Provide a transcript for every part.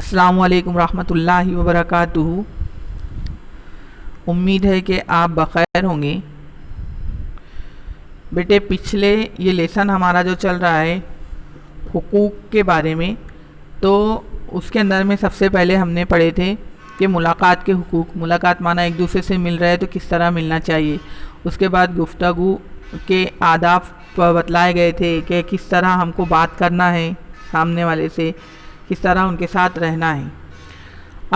السلام علیکم ورحمۃ اللہ وبرکاتہ۔ امید ہے کہ آپ بخیر ہوں گے۔ بیٹے پچھلے یہ لیسن ہمارا جو چل رہا ہے حقوق کے بارے میں، تو اس کے اندر میں سب سے پہلے ہم نے پڑھے تھے کہ ملاقات کے حقوق، ملاقات مانا ایک دوسرے سے مل رہے تو کس طرح ملنا چاہیے۔ اس کے بعد گفتگو کے آداب بتلائے گئے تھے کہ کس طرح ہم کو بات کرنا ہے سامنے والے سے، کس طرح ان کے ساتھ رہنا ہے۔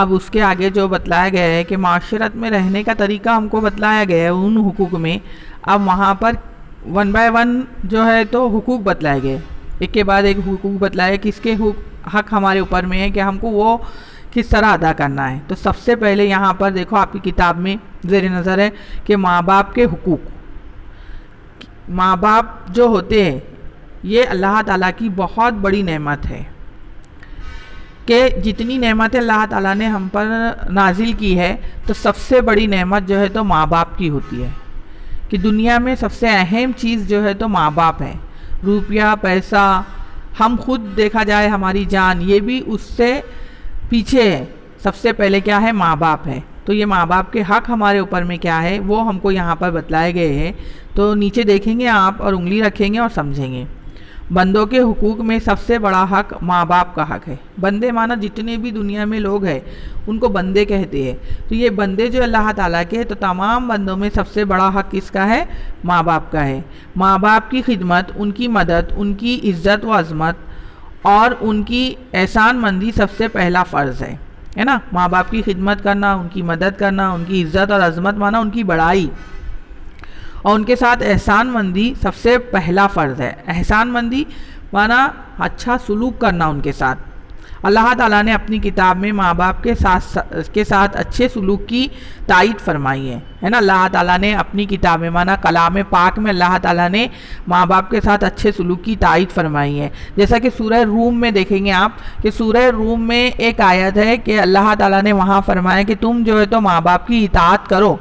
اب اس کے آگے جو بتلایا گیا ہے کہ معاشرت میں رہنے کا طریقہ ہم کو بتلایا گیا ہے ان حقوق میں۔ اب وہاں پر 1 by 1 جو ہے تو حقوق بتلائے گئے، ایک کے بعد ایک حقوق بتلائے کس کے حق ہمارے اوپر میں ہے کہ ہم کو وہ کس طرح ادا کرنا ہے۔ تو سب سے پہلے یہاں پر دیکھو آپ کی کتاب میں زیر نظر ہے کہ ماں باپ کے حقوق۔ ماں باپ جو ہوتے ہیں یہ اللہ تعالیٰ کی بہت بڑی نعمت ہے، کہ جتنی نعمت اللہ تعالیٰ نے ہم پر نازل کی ہے تو سب سے بڑی نعمت جو ہے تو ماں باپ کی ہوتی ہے، کہ دنیا میں سب سے اہم چیز جو ہے تو ماں باپ ہے۔ روپیہ پیسہ، ہم خود دیکھا جائے ہماری جان، یہ بھی اس سے پیچھے ہے۔ سب سے پہلے کیا ہے؟ ماں باپ ہے۔ تو یہ ماں باپ کے حق ہمارے اوپر میں کیا ہے وہ ہم کو یہاں پر بتلائے گئے ہیں۔ تو نیچے دیکھیں گے آپ اور انگلی رکھیں گے اور سمجھیں گے۔ بندوں کے حقوق میں سب سے بڑا حق ماں باپ کا حق ہے۔ بندے مانا جتنے بھی دنیا میں لوگ ہیں ان کو بندے کہتے ہیں۔ تو یہ بندے جو اللہ تعالیٰ کے، تو تمام بندوں میں سب سے بڑا حق کس کا ہے؟ ماں باپ کا ہے۔ ماں باپ کی خدمت، ان کی مدد، ان کی عزت و عظمت اور ان کی احسان مندی سب سے پہلا فرض ہے نا۔ ماں باپ کی خدمت کرنا، ان کی مدد کرنا، ان کی عزت اور عظمت مانا ان کی بڑائی، اور ان کے ساتھ احسان مندی سب سے پہلا فرض ہے۔ احسان مندی مانا اچھا سلوک کرنا ان کے ساتھ۔ اللہ تعالیٰ نے اپنی کتاب میں ماں باپ کے ساتھ اچھے سلوک کی تائید فرمائی ہے نا۔ اللہ تعالیٰ نے اپنی کتاب میں مانا کلام پاک میں اللہ تعالیٰ نے ماں باپ کے ساتھ اچھے سلوک کی تائید فرمائی ہے۔ جیسا کہ سورہ روم میں دیکھیں گے آپ کہ سورہ روم میں ایک آیت ہے کہ اللہ تعالیٰ نے وہاں فرمایا کہ تم جو ہے تو ماں باپ کی اطاعت کرو۔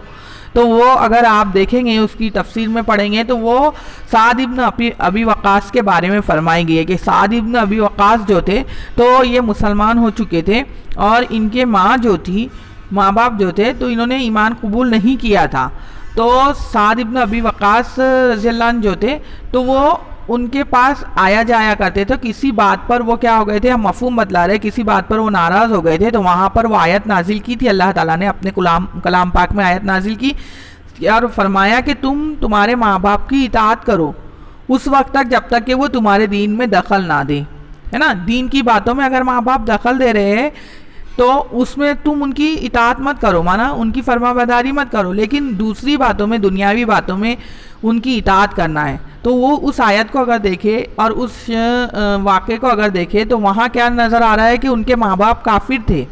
تو وہ اگر آپ دیکھیں گے اس کی تفسیر میں پڑھیں گے تو وہ سعد ابن ابی وقاص کے بارے میں فرمائی گئی ہے کہ سعد ابن ابی وقاص جو تھے تو یہ مسلمان ہو چکے تھے، اور ان کے ماں باپ جو تھے تو انہوں نے ایمان قبول نہیں کیا تھا۔ تو سعد ابن ابی وقاص رضی اللہ عنہ جو تھے تو وہ ان کے پاس آیا جایا کرتے تھے۔ کسی بات پر وہ کیا ہو گئے تھے، ہم مفہوم بتلا رہے، کسی بات پر وہ ناراض ہو گئے تھے تو وہاں پر وہ آیت نازل کی تھی۔ اللہ تعالیٰ نے اپنے کلام پاک میں آیت نازل کی اور فرمایا کہ تمہارے ماں باپ کی اطاعت کرو اس وقت تک جب تک کہ وہ تمہارے دین میں دخل نہ دیں، ہے نا۔ دین کی باتوں میں اگر ماں باپ دخل دے رہے ہیں تو اس میں تم ان کی اطاعت مت کرو، مانا ان کی فرما برداری مت کرو، لیکن دوسری باتوں میں، دنیاوی باتوں میں ان کی اطاعت کرنا ہے۔ تو وہ اس آیت کو اگر دیکھے اور اس واقعے کو اگر دیکھے تو وہاں کیا نظر آ رہا ہے کہ ان کے ماں باپ کافر تھے۔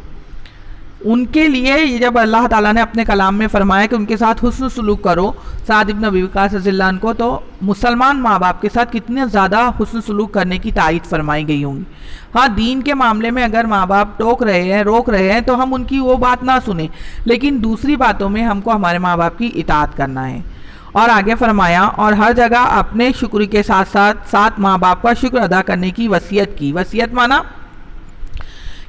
ان کے لیے یہ جب اللہ تعالیٰ نے اپنے کلام میں فرمایا کہ ان کے ساتھ حسن سلوک کرو سعد ابن ابی وقاص رضی اللہ عنہ کو، تو مسلمان ماں باپ کے ساتھ کتنے زیادہ حسن سلوک کرنے کی تائید فرمائی گئی ہوں گی۔ ہاں، دین کے معاملے میں اگر ماں باپ روک رہے ہیں تو ہم ان کی وہ بات نہ سنیں، لیکن دوسری باتوں میں ہم کو ہمارے ماں باپ کی اطاعت کرنا ہے۔ اور آگے فرمایا اور ہر جگہ اپنے شکر کے ساتھ ماں باپ کا شکر ادا کرنے کی وصیت کی۔ وصیت مانا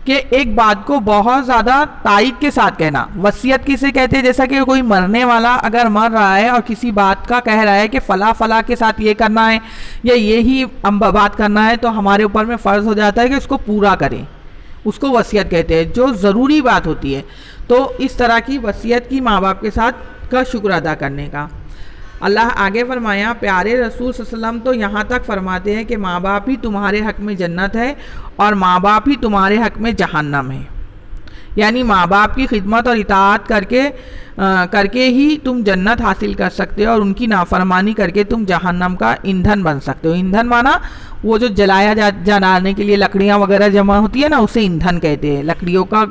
کہ ایک بات کو بہت زیادہ تائید کے ساتھ کہنا۔ وصیت کسے کہتے ہیں؟ جیسا کہ کوئی مرنے والا اگر مر رہا ہے اور کسی بات کا کہہ رہا ہے کہ فلاں کے ساتھ یہ کرنا ہے یا یہی بات کرنا ہے، تو ہمارے اوپر میں فرض ہو جاتا ہے کہ اس کو پورا کریں، اس کو وصیت کہتے ہیں، جو ضروری بات ہوتی ہے۔ تو اس طرح کی وصیت کی ماں باپ کے ساتھ کا شکر ادا کرنے کا۔ اللہ آگے فرمایا پیارے رسول صلی اللہ علیہ وسلم تو یہاں تک فرماتے ہیں کہ ماں باپ ہی تمہارے حق میں جنت ہے اور ماں باپ ہی تمہارے حق میں جہنم ہے، یعنی ماں باپ کی خدمت اور اطاعت کر کے ہی تم جنت حاصل کر سکتے ہو، اور ان کی نافرمانی کر کے تم جہنم کا ایندھن بن سکتے ہو۔ ایندھن مانا وہ جو جلانے کے لیے لکڑیاں وغیرہ جمع ہوتی ہے نا، اسے ایندھن کہتے ہیں، لکڑیوں کا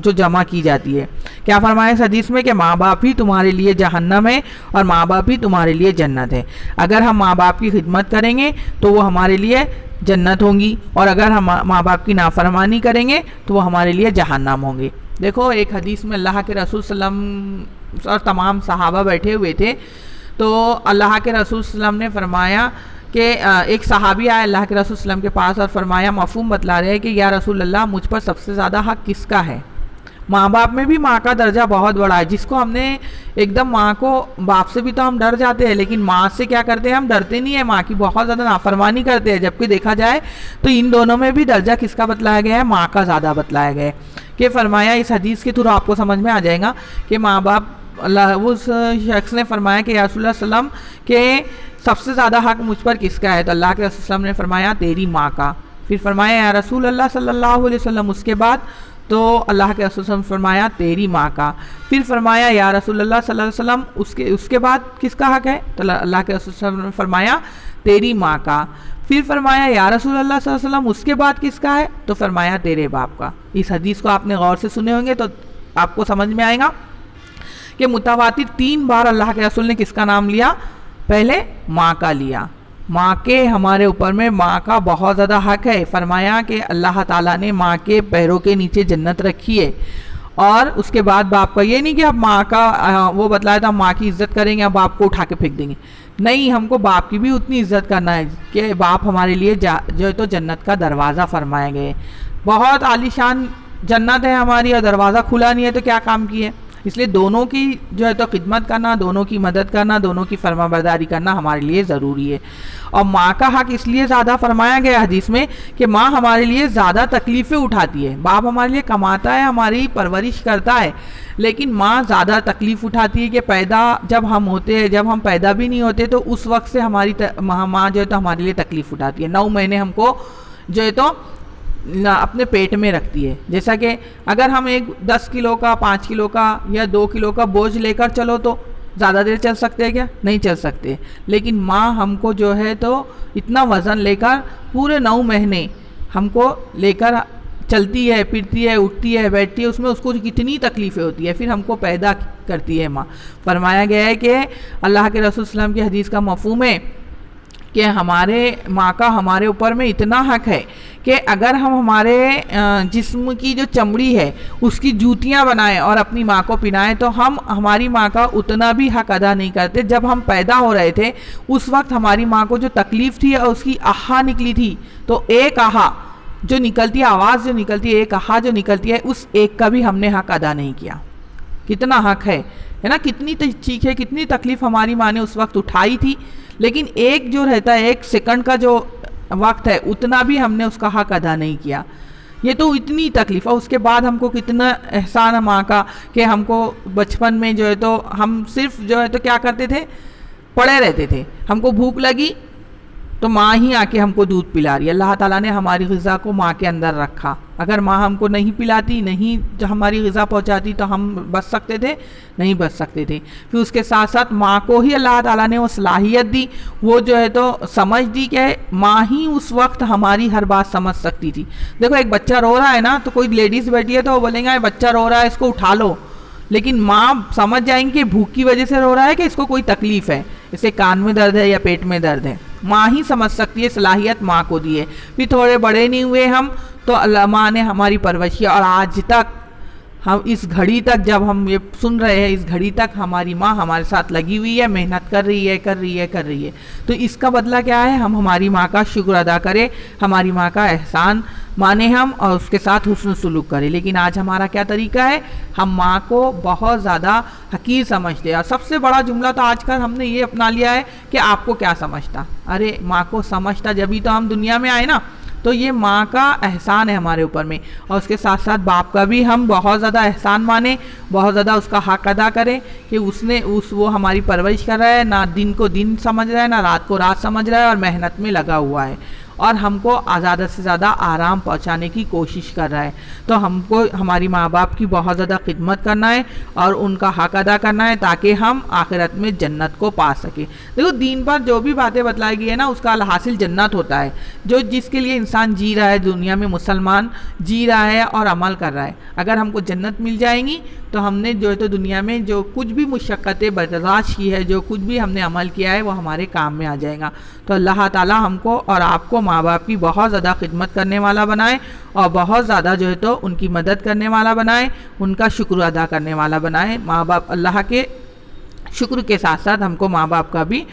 جو جمع کی جاتی ہے۔ کیا فرمایا اس حدیث میں کہ ماں باپ ہی تمہارے لیے جہنم ہے اور ماں باپ ہی تمہارے لیے جنت ہے۔ اگر ہم ماں باپ کی خدمت کریں گے تو وہ ہمارے لیے جنت ہوں گی، اور اگر ہم ماں باپ کی نافرمانی کریں گے تو وہ ہمارے لیے جہنم ہوں گے۔ دیکھو ایک حدیث میں اللہ کے رسول صلی اللہ علیہ وسلم اور تمام صحابہ بیٹھے ہوئے تھے، تو اللہ کے رسول صلی اللہ علیہ وسلم نے فرمایا کہ ایک صحابی آئے اللہ کے رسول صلی اللہ علیہ وسلم کے پاس اور فرمایا، مفہوم بتلا رہے ہیں کہ یا رسول اللہ مجھ پر سب سے زیادہ حق کس کا ہے؟ ماں باپ میں بھی ماں کا درجہ بہت بڑا ہے، جس کو ہم نے ایک دم ماں کو، باپ سے بھی تو ہم ڈر جاتے ہیں لیکن ماں سے کیا کرتے ہیں، ہم ڈرتے نہیں ہیں، ماں کی بہت زیادہ نافرمانی کرتے ہیں، جبکہ دیکھا جائے تو ان دونوں میں بھی درجہ کس کا بتلایا گیا ہے؟ ماں کا زیادہ بتلایا گیا ہے۔ کہ فرمایا، اس حدیث کے تھرو آپ کو سمجھ میں آ جائے گا کہ ماں باپ، اس شخص نے فرمایا کہ یا رسول اللہ صلی اللہ علیہ وسلم کہ سب سے زیادہ حق مجھ پر کس کا ہے؟ تو اللہ کے رسول صلی اللہ علیہ وسلم نے فرمایا تیری ماں کا۔ پھر فرمایا یا رسول اللہ صلی اللہ علیہ وسلم، اس کے بعد تو اللہ کے رسول صلی اللہ علیہ وسلم نے فرمایا تیری ماں کا۔ پھر فرمایا یا رسول اللہ صلی اللہ علیہ وسلم، اس کے بعد کس کا حق ہے؟ تو اللہ کے رسول صلی اللہ علیہ وسلم نے فرمایا تیری ماں کا۔ پھر فرمایا یا رسول اللہ صلی اللہ علیہ وسلم، اس کے بعد کس کا ہے؟ تو فرمایا تیرے باپ کا۔ اس حدیث کو آپ نے غور سے سنے ہوں گے تو آپ کو سمجھ میں آئے گا کہ متواتر 3 بار اللہ کے رسول نے کس کا نام لیا؟ پہلے ماں کا لیا۔ ماں کے ہمارے اوپر میں ماں کا بہت زیادہ حق ہے۔ فرمایا کہ اللہ تعالیٰ نے ماں کے پیروں کے نیچے جنت رکھی ہے، اور اس کے بعد باپ کا۔ یہ نہیں کہ اب ماں کا وہ بتلایا تھا ماں کی عزت کریں گے، اب باپ کو اٹھا کے پھینک دیں گے، نہیں، ہم کو باپ کی بھی اتنی عزت کرنا ہے کہ باپ ہمارے لیے جو ہے تو جنت کا دروازہ فرمائے گئے۔ بہت عالیشان جنت ہے ہماری اور دروازہ کھلا نہیں ہے تو کیا کام کی ہے؟ اس لیے دونوں کی جو ہے تو خدمت کرنا، دونوں کی مدد کرنا، دونوں کی فرما برداری کرنا ہمارے لیے ضروری ہے۔ اور ماں کا حق اس لیے زیادہ فرمایا گیا حدیث میں کہ ماں ہمارے لیے زیادہ تکلیفیں اٹھاتی ہے۔ باپ ہمارے لیے کماتا ہے، ہماری پرورش کرتا ہے، لیکن ماں زیادہ تکلیف اٹھاتی ہے کہ پیدا جب ہم ہوتے ہیں، جب ہم پیدا بھی نہیں ہوتے تو اس وقت سے ہماری ماں جو ہے تو ہمارے لیے تکلیف اٹھاتی ہے۔ 9 مہینے ہم کو جو ہے تو اپنے پیٹ میں رکھتی ہے۔ جیسا کہ اگر ہم ایک 10 کلو کا، 5 کلو کا یا 2 کلو کا بوجھ لے کر چلو تو زیادہ دیر چل سکتے ہیں کیا؟ نہیں چل سکتے، لیکن ماں ہم کو جو ہے تو اتنا وزن لے کر پورے 9 مہینے ہم کو لے کر چلتی ہے، پھرتی ہے، اٹھتی ہے، بیٹھتی ہے، اس میں اس کو کتنی تکلیفیں ہوتی ہے، پھر ہم کو پیدا کرتی ہے ماں۔ فرمایا گیا ہے کہ اللہ کے رسول صلی اللہ علیہ وسلم کی حدیث کا مفہوم ہے کہ ہمارے ماں کا ہمارے اوپر میں اتنا حق ہے کہ اگر ہم ہمارے جسم کی جو چمڑی ہے اس کی جوتیاں بنائیں اور اپنی ماں کو پہنائیں تو ہم ہماری ماں کا اتنا بھی حق ادا نہیں کرتے۔ جب ہم پیدا ہو رہے تھے اس وقت ہماری ماں کو جو تکلیف تھی اور اس کی آہا نکلی تھی، تو ایک آہا جو نکلتی ہے، آواز جو نکلتی ہے، ایک آہا جو نکلتی ہے، اس ایک کا بھی ہم نے حق ادا نہیں کیا۔ کتنا حق ہے نا، کتنی چیخیں، کتنی تکلیف ہماری ماں نے اس وقت اٹھائی تھی، لیکن ایک جو رہتا ہے، 1 سیکنڈ کا جو وقت ہے، اتنا بھی ہم نے اس کا حق ادا نہیں کیا۔ یہ تو اتنی تکلیف، اور اس کے بعد ہم کو کتنا احسان ہے ماں کا کہ ہم کو بچپن میں جو ہے تو ہم صرف جو ہے تو کیا کرتے تھے، پڑے رہتے تھے۔ ہم کو بھوک لگی تو ماں ہی آ کے ہم کو دودھ پلا رہی ہے۔ اللہ تعالیٰ نے ہماری غذا کو ماں کے اندر رکھا۔ اگر ماں ہم کو نہیں پلاتی، نہیں جو ہماری غذا پہنچاتی تو ہم بچ سکتے تھے؟ نہیں بچ سکتے تھے۔ پھر اس کے ساتھ ساتھ ماں کو ہی اللہ تعالیٰ نے وہ صلاحیت دی، وہ جو ہے تو سمجھ دی کہ ماں ہی اس وقت ہماری ہر بات سمجھ سکتی تھی۔ دیکھو ایک بچہ رو رہا ہے نا، تو کوئی لیڈیز بیٹھی ہے تو وہ بولیں گے بچہ رو رہا ہے اس کو اٹھا لو، لیکن ماں سمجھ جائیں گی کہ بھوک کی وجہ سے رو رہا ہے کہ اس کو کوئی تکلیف ہے، اسے کان میں درد ہے یا پیٹ میں درد ہے۔ ماں ہی سمجھ سکتی ہے، صلاحیت ماں کو دی ہے۔ پھر تھوڑے بڑے نہیں ہوئے ہم تو اللہ ماں نے ہماری پرورش کی، اور آج تک ہم اس گھڑی تک جب ہم یہ سن رہے ہیں، اس گھڑی تک ہماری ماں ہمارے ساتھ لگی ہوئی ہے، محنت کر رہی ہے۔ تو اس کا بدلہ کیا ہے؟ ہم ہماری ماں کا شکر ادا کریں، ہماری ماں کا احسان مانیں ہم، اور اس کے ساتھ حسن سلوک کریں۔ لیکن آج ہمارا کیا طریقہ ہے؟ ہم ماں کو بہت زیادہ حقیر سمجھتے ہیں، اور سب سے بڑا جملہ تو آج کل ہم نے یہ اپنا لیا ہے کہ آپ کو کیا سمجھتا؟ ارے ماں کو سمجھتا جبھی تو ہم دنیا میں آئے نا۔ تو یہ ماں کا احسان ہے ہمارے اوپر میں، اور اس کے ساتھ ساتھ باپ کا بھی ہم بہت زیادہ احسان مانیں، بہت زیادہ اس کا حق ادا کریں کہ وہ ہماری پرورش کر رہا ہے، نہ دن کو دن سمجھ رہا ہے، نہ رات کو رات سمجھ رہا ہے، اور محنت میں لگا ہوا ہے، اور ہم کو زیادہ سے زیادہ آرام پہنچانے کی کوشش کر رہا ہے۔ تو ہم کو ہماری ماں باپ کی بہت زیادہ خدمت کرنا ہے اور ان کا حق ادا کرنا ہے تاکہ ہم آخرت میں جنت کو پا سکیں۔ دیکھو دین پر جو بھی باتیں بتلائی گئی ہے نا، اس کا حاصل جنت ہوتا ہے، جس کے لیے انسان جی رہا ہے، دنیا میں مسلمان جی رہا ہے اور عمل کر رہا ہے۔ اگر ہم کو جنت مل جائیں گی تو ہم نے جو ہے تو دنیا میں جو کچھ بھی مشقتیں برداشت کی ہے، جو کچھ بھی ہم نے عمل کیا ہے، وہ ہمارے کام میں آ جائے گا۔ تو اللہ تعالیٰ ہم کو اور آپ کو ماں باپ کی بہت زیادہ خدمت کرنے والا بنائے، اور بہت زیادہ جو ہے تو ان کی مدد کرنے والا بنائے، ان کا شکر ادا کرنے والا بنائے۔ ماں باپ اللہ کے شکر کے ساتھ ساتھ ہم کو ماں باپ کا بھی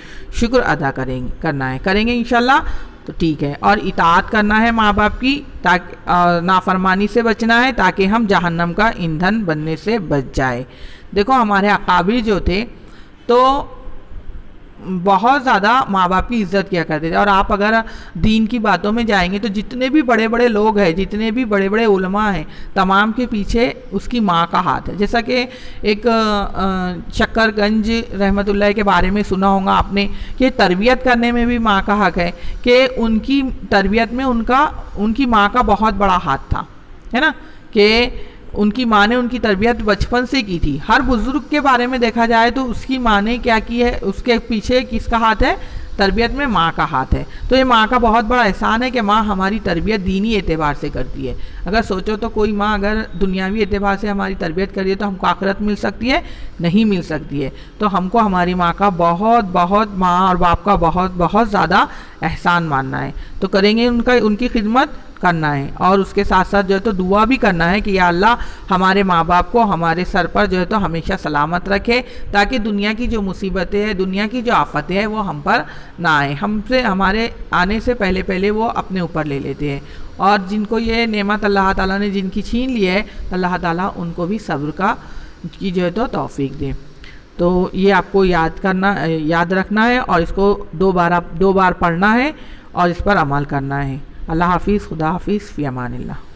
شکر ادا کریں گے انشاءاللہ تو ٹھیک ہے. اور اطاعت کرنا ہے ماں باپ کی، تاکہ نافرمانی سے بچنا ہے تاکہ ہم جہنم کا ایندھن بننے سے بچ جائے. دیکھو ہمارے اکابر جو تھے تو بہت زیادہ ماں باپ کی عزت کیا کرتے تھے. اور آپ اگر دین کی باتوں میں جائیں گے تو جتنے بھی بڑے بڑے لوگ ہیں، جتنے بھی بڑے بڑے علماء ہیں، تمام کے پیچھے اس کی ماں کا ہاتھ ہے. جیسا کہ ایک شکر گنج رحمۃ اللہ کے بارے میں سنا ہوگا آپ نے کہ تربیت کرنے میں بھی ماں کا حق ہے، کہ ان کی تربیت میں ان کی ماں کا بہت بڑا ہاتھ تھا، ہے نا، کہ ان کی ماں نے ان کی تربیت بچپن سے کی تھی. ہر بزرگ کے بارے میں دیکھا جائے تو اس کی ماں نے کیا کی ہے، اس کے پیچھے کس کا ہاتھ ہے؟ تربیت میں ماں کا ہاتھ ہے. تو یہ ماں کا بہت بڑا احسان ہے کہ ماں ہماری تربیت دینی اعتبار سے کرتی ہے. اگر سوچو تو کوئی ماں اگر دنیاوی اعتبار سے ہماری تربیت کر رہی ہے تو ہم کو آخرت مل سکتی ہے؟ نہیں مل سکتی ہے. تو ہم کو ہماری ماں کا بہت ماں اور باپ کا بہت زیادہ احسان ماننا ہے. تو کریں گے ان کی خدمت کرنا ہے، اور اس کے ساتھ ساتھ جو ہے تو دعا بھی کرنا ہے کہ یا اللہ ہمارے ماں باپ کو ہمارے سر پر جو ہے تو ہمیشہ سلامت رکھے، تاکہ دنیا کی جو مصیبتیں ہیں، دنیا کی جو آفتیں ہیں وہ ہم پر نہ آئیں. ہمارے آنے سے پہلے وہ اپنے اوپر لے لیتے ہیں. اور جن کو یہ نعمت اللہ تعالیٰ نے جن کی چھین لی ہے، اللہ تعالیٰ ان کو بھی صبر کی جو ہے تو توفیق دے. تو یہ آپ کو یاد رکھنا ہے، اور اس کو دو بار پڑھنا ہے اور اس پر عمل کرنا ہے. اللہ حافظ. خدا حافظ. فی امان اللہ.